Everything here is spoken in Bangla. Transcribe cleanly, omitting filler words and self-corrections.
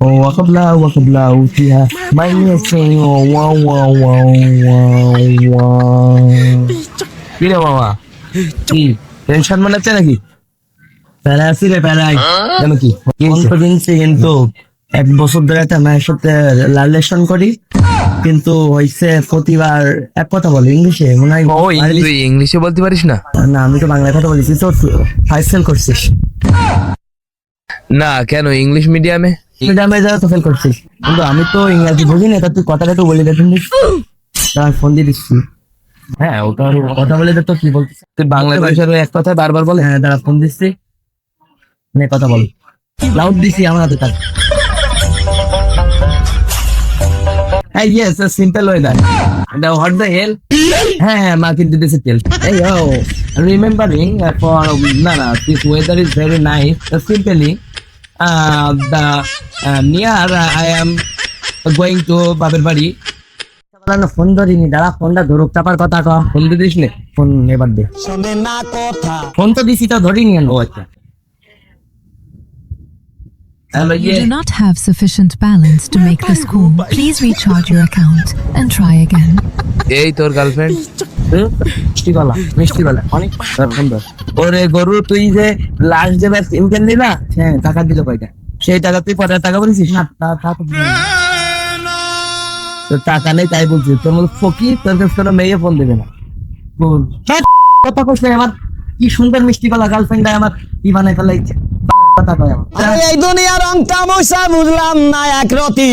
وقبلها فيها ما يسمع واو واو واو واو কি রে মামা কি টেনশন মনে নাকি প্যারা আছি রে প্যারাই জানো কি কনফিডেন্সে কিন্তু 1 বছর ধরে একটা মায়ের সাথে রিলেশন করি কিন্তু হইছে প্রতিবার এক কথা বলে ইংলিশে মনে হয় ও তুই ইংলিশে বলতে পারিস না? না আমি তো বাংলায় কথা বলেছি তো ফাইভ ফেল করছিস না কেন ইংলিশ মিডিয়ামে? মিডিয়ামে যারা তো ফেল করছিস কিন্তু আমি তো ইংরেজি বুঝি না তা তুই কথাটা একটু বলে দেখুন তার ফোন দিয়ে দিচ্ছি হ্যাঁ ওটা কথা বলে দে তো কি বলছিস তুই বাংলা ভাষার এক কথা বারবার বলে। হ্যাঁ দাঁড়া ফোন দিচ্ছি নে কথা বল লাউড দিছি আমার হাতে থাক Hey, yes, a simple way that. What the hell? Hey, market this is still. Hey, yo, remembering for this weather is very nice. Simply, the near I am going to Babir Bari. Phone ধরিনি দাঁড়া ফোনটা ধরুক চাপার কথা কম ফোন দিস নে ফোন এবার দে ফোন তো দিছি তা ধরিনি ও আচ্ছা You do not have sufficient balance to make this call. Please recharge your account and try again. এই তোর গার্লফ্রেন্ড মিষ্টি গলা অনেক সুন্দর ওরে গরু তুই যে লাস্ট যে ব্যাস ইনকাম দিলি না হ্যাঁ টাকা দিল কয়টা সেই টাকা তুই 50 টাকা বলেছিস না তো টাকা নেই তাই বলছি তোর মতো ফকির তোর কাছে কোনো মেয়ে ফোন দেবে না বল কথা কইছে আমার কি সুন্দর মিষ্টি গলা গার্লফ্রেন্ড আমার কি বানাই ফেলাইছে কথা কয় আমার এই দুনিয়ার রং তামাশা বুঝলাম না এক রতি